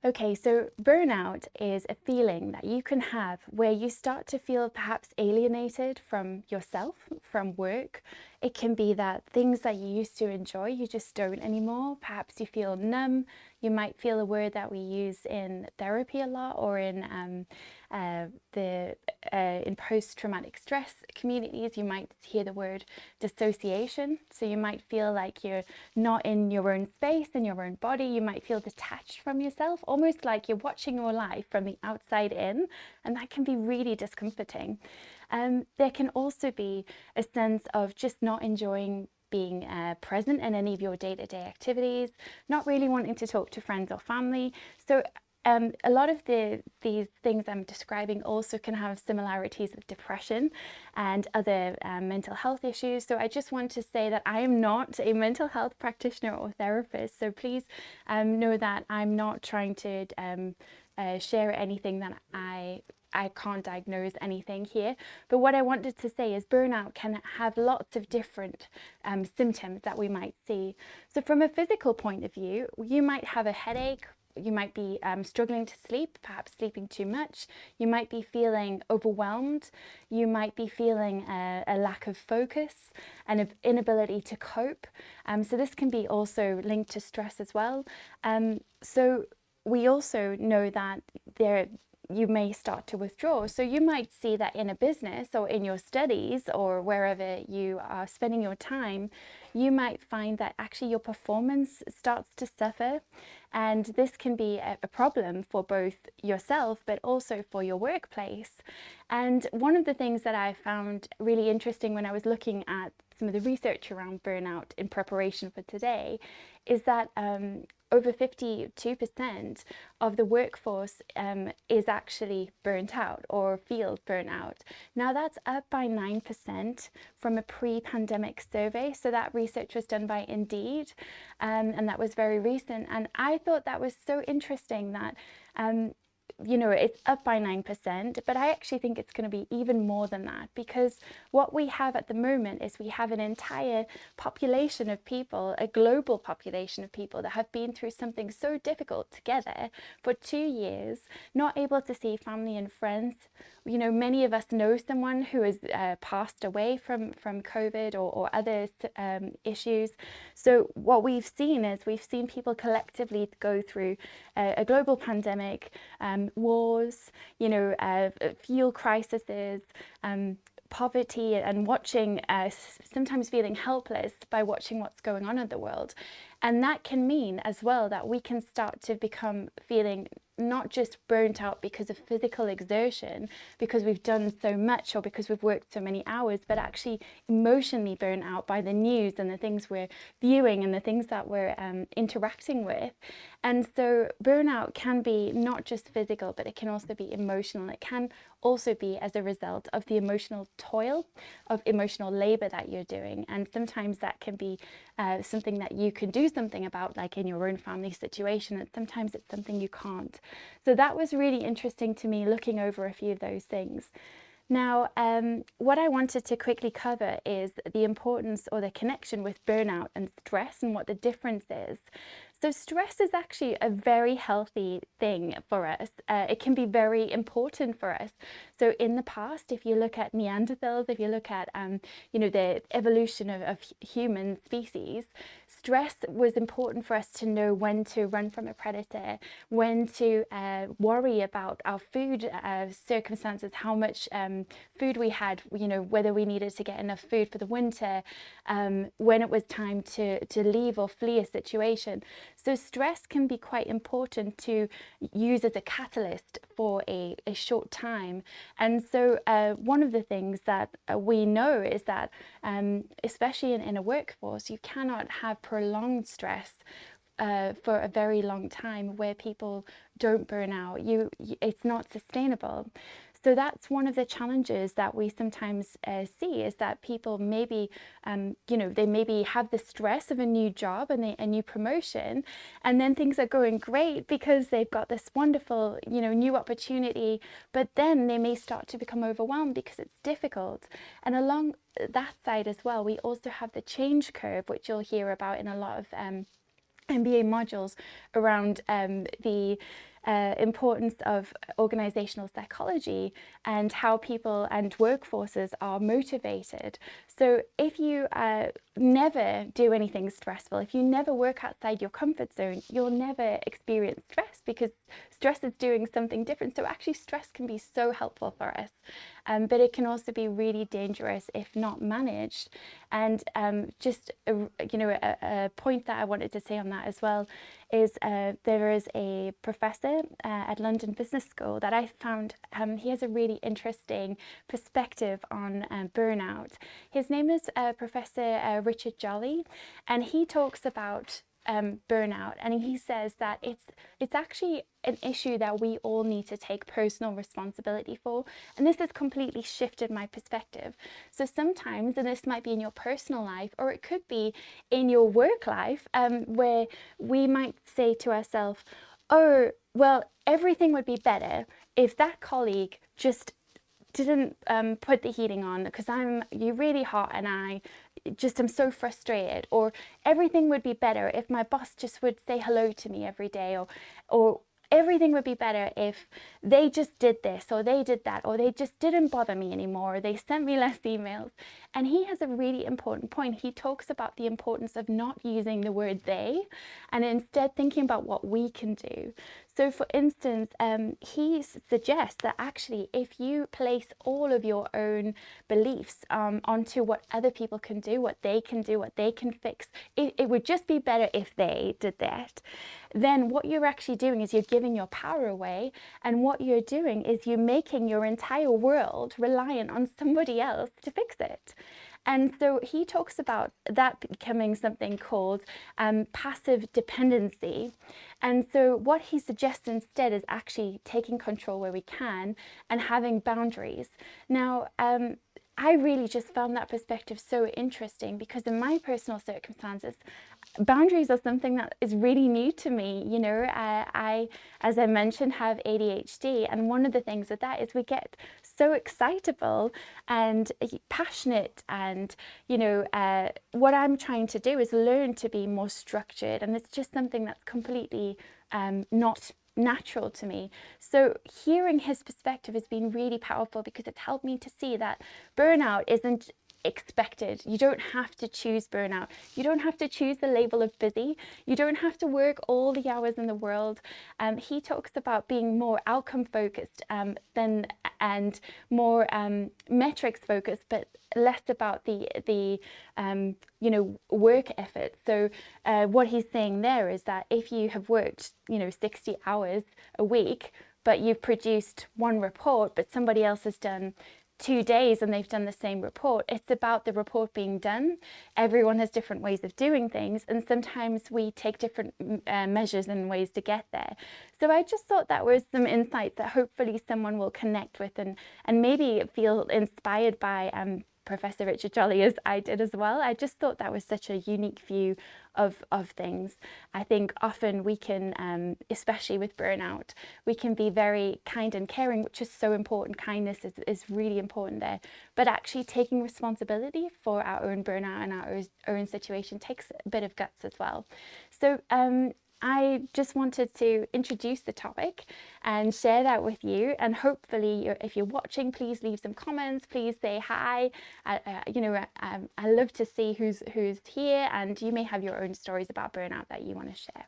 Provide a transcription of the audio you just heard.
Okay, so burnout is a feeling that you can have where you start to feel perhaps alienated from yourself, from work. It can be that things that you used to enjoy, you just don't anymore. Perhaps you feel numb. You might feel a word that we use in therapy a lot, or in in post-traumatic stress communities, you might hear the word dissociation. So you might feel like you're not in your own space, in your own body. You might feel detached from yourself, almost like you're watching your life from the outside in, and that can be really discomforting. There can also be a sense of just not enjoying being present in any of your day-to-day activities, not really wanting to talk to friends or family. So a lot of these things I'm describing also can have similarities with depression and other mental health issues. So I just want to say that I am not a mental health practitioner or therapist. So please know that I'm not trying to share anything that I can't diagnose anything here. But what I wanted to say is burnout can have lots of different symptoms that we might see. So from a physical point of view, you might have a headache. You might be struggling to sleep, perhaps sleeping too much. You might be feeling overwhelmed. You might be feeling a lack of focus and an inability to cope. So this can be also linked to stress as well. So we also know that you may start to withdraw. So you might see that in a business or in your studies or wherever you are spending your time, you might find that actually your performance starts to suffer. And this can be a problem for both yourself, but also for your workplace. And one of the things that I found really interesting when I was looking at some of the research around burnout in preparation for today is that over 52% of the workforce is actually burnt out or feels burnout. Now that's up by 9% from a pre-pandemic survey. So that research was done by Indeed, and that was very recent. And I thought that was so interesting that it's up by 9%, but I actually think it's going to be even more than that, because what we have at the moment is we have an entire population of people, a global population of people that have been through something so difficult together for 2 years, not able to see family and friends. Many of us know someone who has passed away from COVID or other issues. So what we've seen is people collectively go through a global pandemic, wars, fuel crises, poverty, and watching, sometimes feeling helpless by watching what's going on in the world. And that can mean as well that we can start to become feeling not just burnt out because of physical exertion, because we've done so much or because we've worked so many hours, but actually emotionally burnt out by the news and the things we're viewing and the things that we're interacting with. And so burnout can be not just physical, but it can also be emotional. It can also be as a result of the emotional toil, of emotional labor that you're doing. And sometimes that can be something that you can do something about, like in your own family situation, and sometimes it's something you can't. So that was really interesting to me, looking over a few of those things. Now, what I wanted to quickly cover is the importance or the connection with burnout and stress and what the difference is. So stress is actually a very healthy thing for us. It can be very important for us. So in the past, if you look at Neanderthals, if you look at the evolution of human species, stress was important for us to know when to run from a predator, when to worry about our food circumstances, how much food we had, whether we needed to get enough food for the winter, when it was time to leave or flee a situation. So stress can be quite important to use as a catalyst for a short time. And so one of the things that we know is that, especially in a workforce, you cannot have prolonged stress for a very long time where people don't burn out. It's not sustainable. So that's one of the challenges that we sometimes see, is that people maybe, they maybe have the stress of a new job and a new promotion, and then things are going great because they've got this wonderful, new opportunity, but then they may start to become overwhelmed because it's difficult. And along that side as well, we also have the change curve, which you'll hear about in a lot of MBA modules around the importance of organizational psychology and how people and workforces are motivated. So if you never do anything stressful, if you never work outside your comfort zone, you'll never experience stress, because stress is doing something different. So actually stress can be so helpful for us, but it can also be really dangerous if not managed. And just a point that I wanted to say on that as well is there is a professor at London Business School that I found, he has a really interesting perspective on burnout. His name is Professor Richard Jolly, and he talks about burnout, and he says that it's actually an issue that we all need to take personal responsibility for, and this has completely shifted my perspective. So sometimes, and this might be in your personal life, or it could be in your work life, where we might say to ourselves, oh well, everything would be better if that colleague just didn't put the heating on, because you're really hot and I'm so frustrated. Or everything would be better if my boss just would say hello to me every day, or everything would be better if they just did this or they did that, or they just didn't bother me anymore, or they sent me less emails. And he has a really important point. He talks about the importance of not using the word they, and instead thinking about what we can do. So for instance, he suggests that actually if you place all of your own beliefs onto what other people can do, what they can fix, it would just be better if they did that, then what you're actually doing is you're giving your power away, and what you're doing is you're making your entire world reliant on somebody else to fix it. And so he talks about that becoming something called passive dependency. And so what he suggests instead is actually taking control where we can and having boundaries. Now, I really just found that perspective so interesting, because in my personal circumstances, boundaries are something that is really new to me. You know, I, as I mentioned, have ADHD, and one of the things with that is we get so excitable and passionate, and what I'm trying to do is learn to be more structured, and it's just something that's completely not natural to me. So hearing his perspective has been really powerful, because it's helped me to see that burnout isn't expected. You don't have to choose burnout. You don't have to choose the label of busy. You don't have to work all the hours in the world. He talks about being more outcome focused and more metrics focused, but less about the work effort. So what he's saying there is that if you have worked 60 hours a week, but you've produced one report, but somebody else has done 2 days and they've done the same report, it's about the report being done. Everyone has different ways of doing things, and sometimes we take different measures and ways to get there. So I just thought that was some insights that hopefully someone will connect with and maybe feel inspired by Professor Richard Jolly, as I did as well. I just thought that was such a unique view of things. I think often we can, especially with burnout, we can be very kind and caring, which is so important. Kindness is really important there. But actually taking responsibility for our own burnout and our own situation takes a bit of guts as well. So I just wanted to introduce the topic and share that with you, and hopefully if you're watching, please leave some comments, please say hi. I love to see who's here, and you may have your own stories about burnout that you want to share.